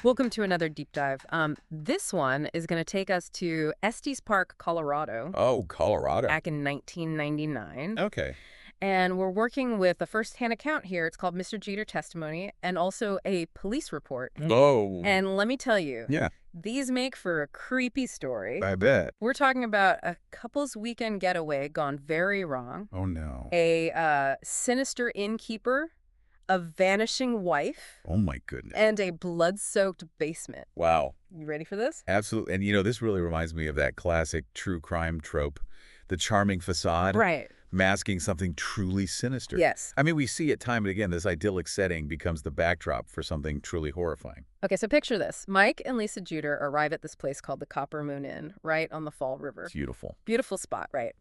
Welcome to another deep dive. This one is going to take us to Estes Park, Colorado. Oh, Colorado. Back in 1999. Okay. And we're working with a first-hand account here. It's called Mr. Jeter Testimony, and also a police report. Oh. And let me tell you, Yeah, these make for a creepy story. I bet. We're talking about a couple's weekend getaway gone very wrong, Oh, no. a sinister innkeeper, a vanishing wife, Oh, my goodness. and a blood-soaked basement. Wow. You ready for this? Absolutely. And, this really reminds me of that classic true crime trope, the charming facade. Right. Masking something truly sinister. Yes. I mean, we see it time and again, this idyllic setting becomes the backdrop for something truly horrifying. Okay, so picture this. Mike and Lisa Jeter arrive at this place called the Copper Moon Inn, right on the Fall River. It's beautiful. Beautiful spot, right?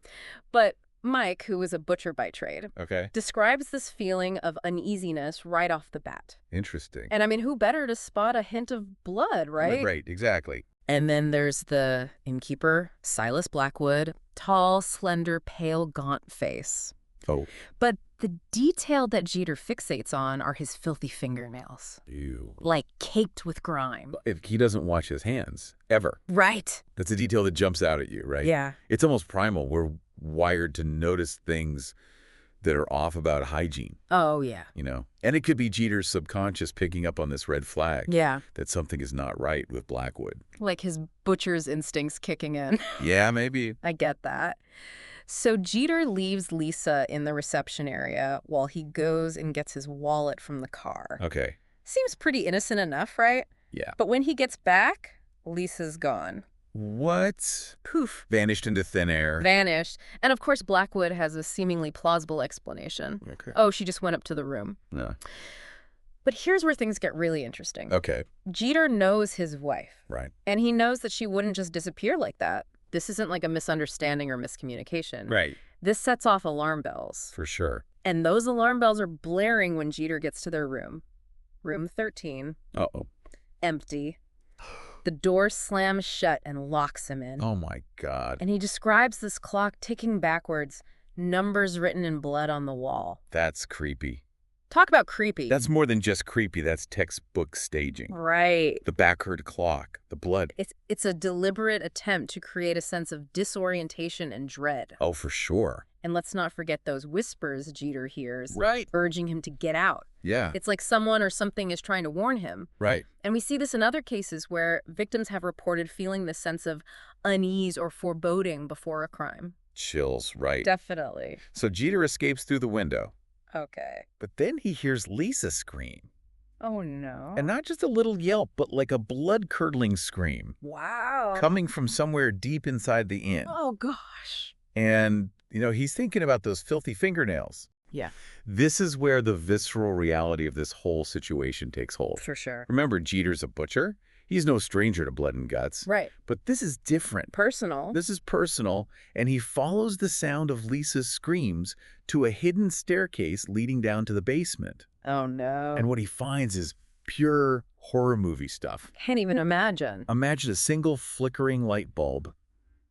But Mike, who is a butcher by trade, Okay. describes this feeling of uneasiness right off the bat. Interesting. And I mean, who better to spot a hint of blood, right? Right, exactly. And then there's the innkeeper, Silas Blackwood, tall, slender, pale, gaunt face. Oh. But the detail that Jeter fixates on are his filthy fingernails, Ew. like caked with grime. If he doesn't wash his hands, ever. Right. That's a detail that jumps out at you, right? Yeah. It's almost primal. We're wired to notice things that are off about hygiene, Oh, yeah. And it could be Jeter's subconscious picking up on this red flag Yeah. that something is not right with Blackwood. Like his butcher's instincts kicking in. Yeah, maybe. I get that. So Jeter leaves Lisa in the reception area while he goes and gets his wallet from the car. Okay. Seems pretty innocent enough, right? Yeah. But when he gets back, Lisa's gone. What? Poof. Vanished into thin air. Vanished. And of course, Blackwood has a seemingly plausible explanation. Okay. Oh, she just went up to the room. No. But here's where things get really interesting. Okay. Jeter knows his wife. Right. And he knows that she wouldn't just disappear like that. This isn't like a misunderstanding or miscommunication. Right. This sets off alarm bells. For sure. And those alarm bells are blaring when Jeter gets to their room. Room 13. Uh-oh. Empty. The door slams shut and locks him in. Oh, my God. And he describes this clock ticking backwards, numbers written in blood on the wall. That's creepy. Talk about creepy. That's more than just creepy. That's textbook staging. Right. The backward clock, the blood. It's a deliberate attempt to create a sense of disorientation and dread. Oh, for sure. And let's not forget those whispers Jeter hears, Right. urging him to get out. Yeah. It's like someone or something is trying to warn him. Right. And we see this in other cases where victims have reported feeling this sense of unease or foreboding before a crime. Chills, right. Definitely. So Jeter escapes through the window. Okay. But then he hears Lisa scream. Oh, no. And not just a little yelp, but like a blood-curdling scream. Wow. Coming from somewhere deep inside the inn. Oh, gosh. And, he's thinking about those filthy fingernails. Yeah. This is where the visceral reality of this whole situation takes hold. For sure. Remember, Jeter's a butcher. He's no stranger to blood and guts. Right. But this is different. Personal. This is personal, and he follows the sound of Lisa's screams to a hidden staircase leading down to the basement. Oh, no. And what he finds is pure horror movie stuff. Can't even imagine. Imagine a single flickering light bulb,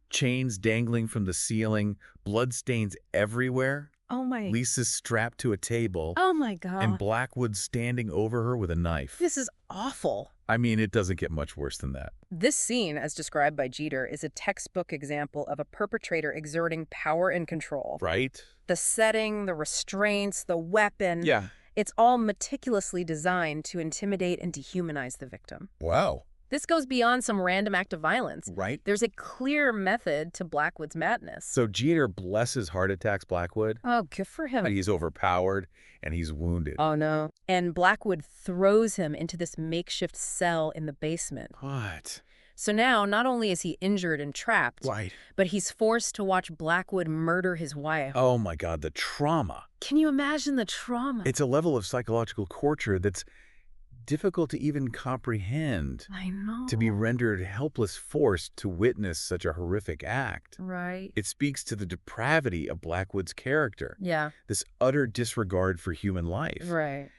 chains dangling from the ceiling, bloodstains everywhere, Oh, my. Lisa's strapped to a table, Oh, my God. and Blackwood standing over her with a knife. This is awful. I mean, it doesn't get much worse than that. This scene, as described by Jeter, is a textbook example of a perpetrator exerting power and control. Right? The setting, the restraints, the weapon. Yeah. It's all meticulously designed to intimidate and dehumanize the victim. Wow. This goes beyond some random act of violence. Right? There's a clear method to Blackwood's madness. So Jeter blesses heart attacks Blackwood. Oh, good for him. But he's overpowered and he's wounded. Oh, no. And Blackwood throws him into this makeshift cell in the basement. What? So now, not only is he injured and trapped, Right. but he's forced to watch Blackwood murder his wife. Oh my God, the trauma. Can you imagine the trauma? It's a level of psychological torture that's difficult to even comprehend. I know. To be rendered helpless, forced to witness such a horrific act. Right. It speaks to the depravity of Blackwood's character, Yeah. this utter disregard for human life. Right.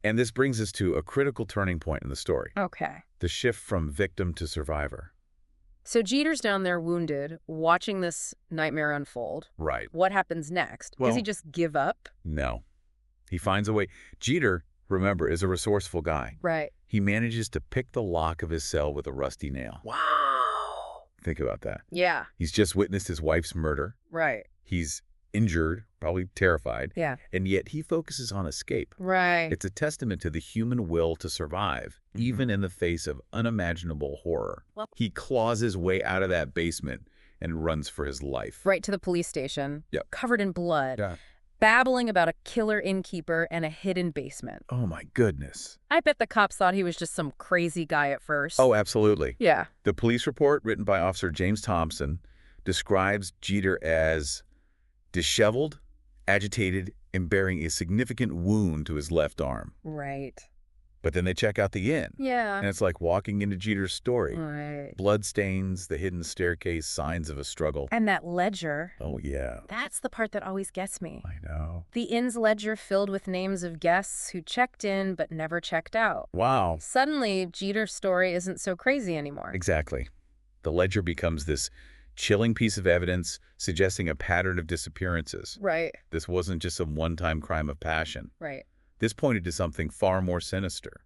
And this brings us to a critical turning point in the story, Okay. the shift from victim to survivor. So Jeter's down there wounded, watching this nightmare unfold. Right. What happens next? Well- Does he just give up? No. He finds a way. Jeter, remember, is a resourceful guy. Right. He manages to pick the lock of his cell with a rusty nail. Wow. Think about that. Yeah. He's just witnessed his wife's murder. Right. He's injured, probably terrified. Yeah. And yet he focuses on escape. Right. It's a testament to the human will to survive, even in the face of unimaginable horror. Well- He claws his way out of that basement and runs for his life. Right to the police station. Yep. Covered in blood. Yeah. Babbling about a killer innkeeper and a hidden basement. Oh, my goodness. I bet the cops thought he was just some crazy guy at first. Oh, absolutely. Yeah. The police report, written by Officer James Thompson, describes Jeter as disheveled, agitated, and bearing a significant wound to his left arm. Right. But then they check out the inn. Yeah. And it's like walking into Jeter's story. Right. Bloodstains, the hidden staircase, signs of a struggle. And that ledger. Oh, yeah. That's the part that always gets me. I know. The inn's ledger filled with names of guests who checked in but never checked out. Wow. Suddenly, Jeter's story isn't so crazy anymore. Exactly. The ledger becomes this chilling piece of evidence suggesting a pattern of disappearances. Right. This wasn't just some one-time crime of passion. Right. This pointed to something far more sinister.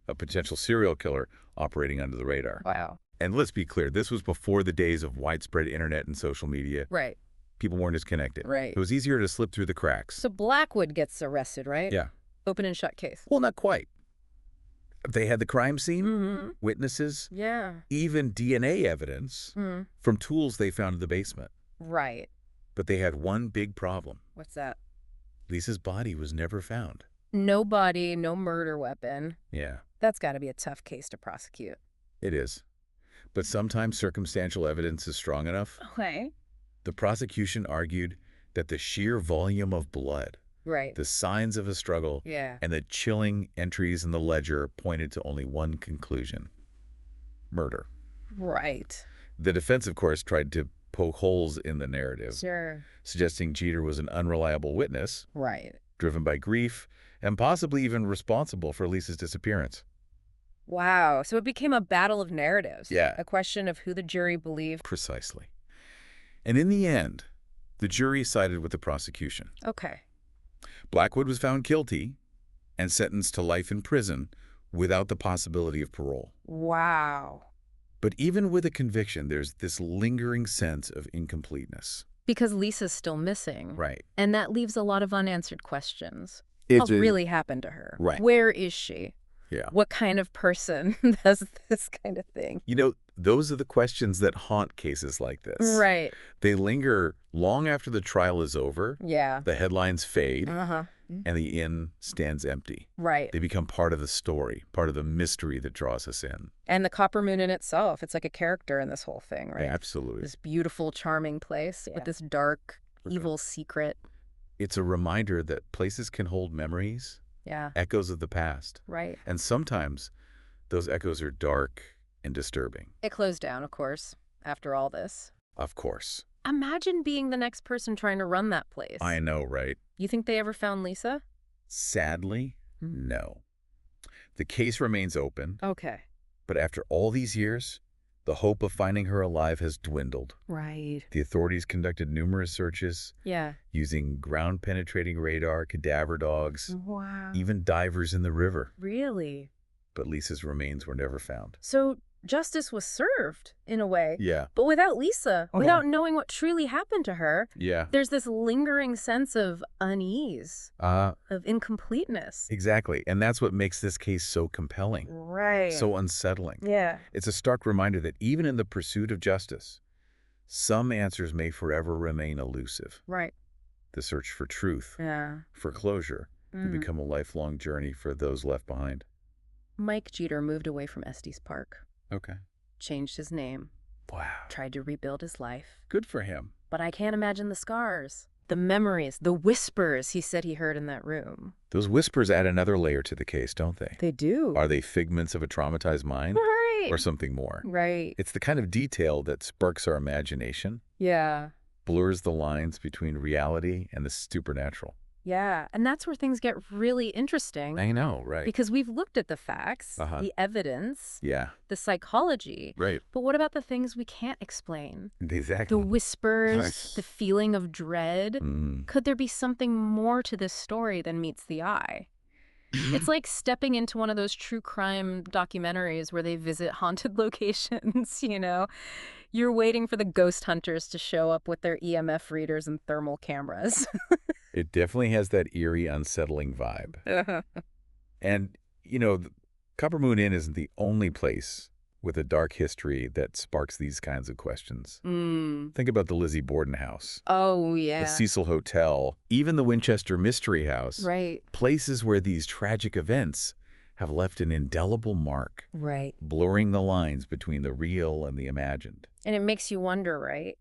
A potential serial killer operating under the radar. Wow. And let's be clear, this was before the days of widespread internet and social media. Right. People weren't as connected. Right. It was easier to slip through the cracks. So Blackwood gets arrested, right? Yeah. Open and shut case. Well, not quite. They had the crime scene, Mm-hmm. witnesses, Yeah. even DNA evidence Mm. from tools they found in the basement. Right. But they had one big problem. What's that? Lisa's body was never found. No body, no murder weapon. Yeah, That's got to be a tough case to prosecute. it is. But sometimes circumstantial evidence is strong enough. Okay. The prosecution argued that the sheer volume of blood, Right. the signs of a struggle, Yeah. and the chilling entries in the ledger pointed to only one conclusion: murder. Right. The defense, of course, tried to poke holes in the narrative, Sure. suggesting Jeter was an unreliable witness, Right. driven by grief, and possibly even responsible for Lisa's disappearance. Wow. So it became a battle of narratives. Yeah. A question of who the jury believed. Precisely. And in the end, the jury sided with the prosecution. Okay. Blackwood was found guilty and sentenced to life in prison without the possibility of parole. Wow. But even with a conviction, there's this lingering sense of incompleteness. Because Lisa's still missing. Right. And that leaves a lot of unanswered questions. What really happened to her? Right. Where is she? Yeah. What kind of person does this kind of thing? You know, those are the questions that haunt cases like this. Right. They linger long after the trial is over, Yeah. the headlines fade, Uh-huh. and the inn stands empty. Right. They become part of the story, part of the mystery that draws us in. And the Copper Moon in itself, it's like a character in this whole thing, right? Absolutely. This beautiful, charming place with this dark, evil secret. It's a reminder that places can hold memories, Yeah. echoes of the past. Right. And sometimes those echoes are dark and disturbing. It closed down, of course, after all this. Of course. Imagine being the next person trying to run that place. I know, right? You think they ever found Lisa? Sadly, no. The case remains open, Okay. but after all these years, the hope of finding her alive has dwindled. Right. The authorities conducted numerous searches Yeah. using ground-penetrating radar, cadaver dogs, Wow. even divers in the river. Really? But Lisa's remains were never found. So justice was served, in a way. Yeah. But without Lisa, Oh. without knowing what truly happened to her, Yeah. there's this lingering sense of unease, of incompleteness. Exactly. And that's what makes this case so compelling, Right. so unsettling. Yeah. It's a stark reminder that even in the pursuit of justice, some answers may forever remain elusive. Right. The search for truth, Yeah. for closure, can become a lifelong journey for those left behind. Mike Jeter moved away from Estes Park, Okay. changed his name, Wow. tried to rebuild his life. Good for him. But I can't imagine the scars, the memories, the whispers he said he heard in that room. Those whispers add another layer to the case, don't they? They do. Are they figments of a traumatized mind Right. or something more? Right. It's the kind of detail that sparks our imagination, Yeah. blurs the lines between reality and the supernatural. Yeah. And that's where things get really interesting. I know, right? Because we've looked at the facts, Uh-huh. the evidence, Yeah, the psychology. right. But what about the things we can't explain? Exactly. The whispers, Nice. the feeling of dread. Mm. Could there be something more to this story than meets the eye? It's like stepping into one of those true crime documentaries where they visit haunted locations, you know? You're waiting for the ghost hunters to show up with their EMF readers and thermal cameras. It definitely has that eerie, unsettling vibe. Uh-huh. And, the Copper Moon Inn isn't the only place with a dark history that sparks these kinds of questions. Think about the Lizzie Borden house, Oh, the yeah. Cecil Hotel, even the Winchester Mystery House. Right. Places where these tragic events have left an indelible mark, Right. blurring the lines between the real and the imagined. And it makes you wonder, right?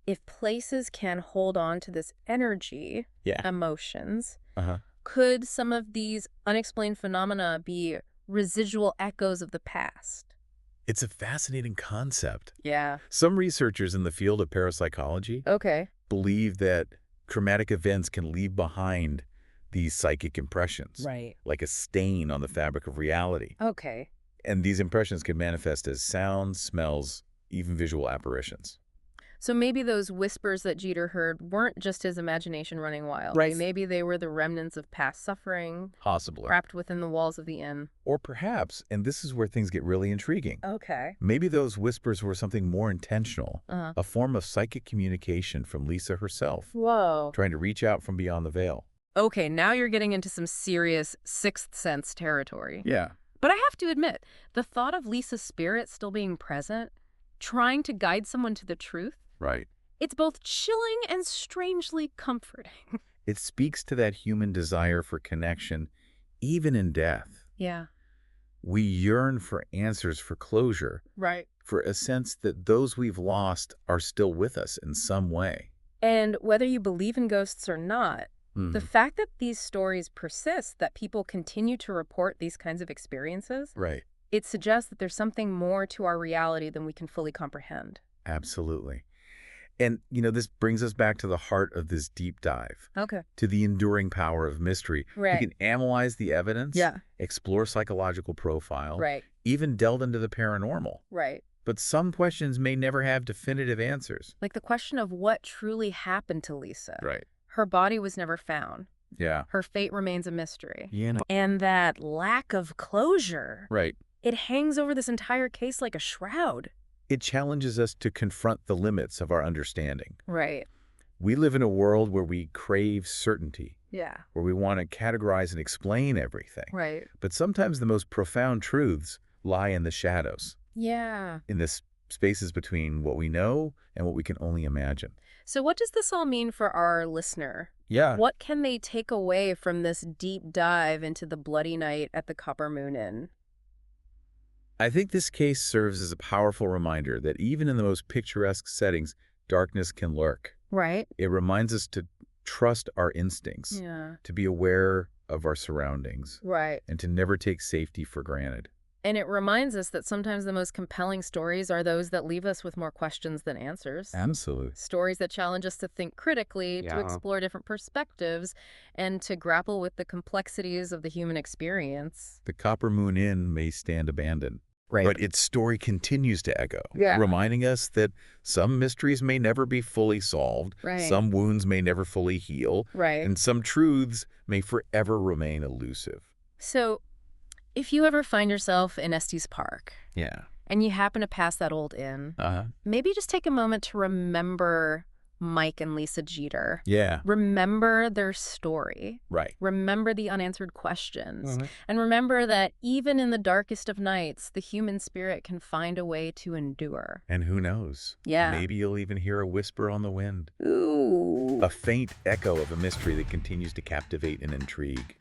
If places can hold on to this energy, Yeah. emotions, Uh-huh. could some of these unexplained phenomena be residual echoes of the past? It's a fascinating concept. Yeah. Some researchers in the field of parapsychology Okay. believe that traumatic events can leave behind these psychic impressions, Right. like a stain on the fabric of reality. Okay. And these impressions can manifest as sounds, smells, even visual apparitions. So maybe those whispers that Jeter heard weren't just his imagination running wild. Right. Maybe they were the remnants of past suffering, Possibly. wrapped within the walls of the inn. Or perhaps, and this is where things get really intriguing, Okay. maybe those whispers were something more intentional, Uh-huh. a form of psychic communication from Lisa herself, Whoa. trying to reach out from beyond the veil. Okay, now you're getting into some serious Sixth Sense territory. Yeah. But I have to admit, the thought of Lisa's spirit still being present, trying to guide someone to the truth, Right. it's both chilling and strangely comforting. It speaks to that human desire for connection, even in death. Yeah. We yearn for answers, for closure, Right. for a sense that those we've lost are still with us in some way. And whether you believe in ghosts or not, the fact that these stories persist, that people continue to report these kinds of experiences, Right. it suggests that there's something more to our reality than we can fully comprehend. Absolutely. And, this brings us back to the heart of this deep dive, Okay. to the enduring power of mystery. Right. We can analyze the evidence, Yeah. explore psychological profile, Right. even delve into the paranormal. Right. But some questions may never have definitive answers. Like the question of what truly happened to Lisa. Right. Her body was never found. Yeah. Her fate remains a mystery. Yeah. And that lack of closure, Right. it hangs over this entire case like a shroud. It challenges us to confront the limits of our understanding. Right. We live in a world where we crave certainty, Yeah. where we want to categorize and explain everything. Right. But sometimes the most profound truths lie in the shadows, Yeah. in the spaces between what we know and what we can only imagine. So what does this all mean for our listener? Yeah. What can they take away from this deep dive into the bloody night at the Copper Moon Inn? I think this case serves as a powerful reminder that even in the most picturesque settings, darkness can lurk. Right. It reminds us to trust our instincts, Yeah. to be aware of our surroundings, Right. and to never take safety for granted. And it reminds us that sometimes the most compelling stories are those that leave us with more questions than answers. Absolutely. Stories that challenge us to think critically, to Yeah. explore different perspectives, and to grapple with the complexities of the human experience. The Copper Moon Inn may stand abandoned, Right. but its story continues to echo, Yeah. reminding us that some mysteries may never be fully solved, Right. some wounds may never fully heal, Right. and some truths may forever remain elusive. So, if you ever find yourself in Estes Park Yeah. and you happen to pass that old inn, maybe just take a moment to remember Mike and Lisa Jeter. Yeah. Remember their story. Right. Remember the unanswered questions. And remember that even in the darkest of nights, the human spirit can find a way to endure. And who knows? Yeah. Maybe you'll even hear a whisper on the wind. Ooh. A faint echo of a mystery that continues to captivate and intrigue.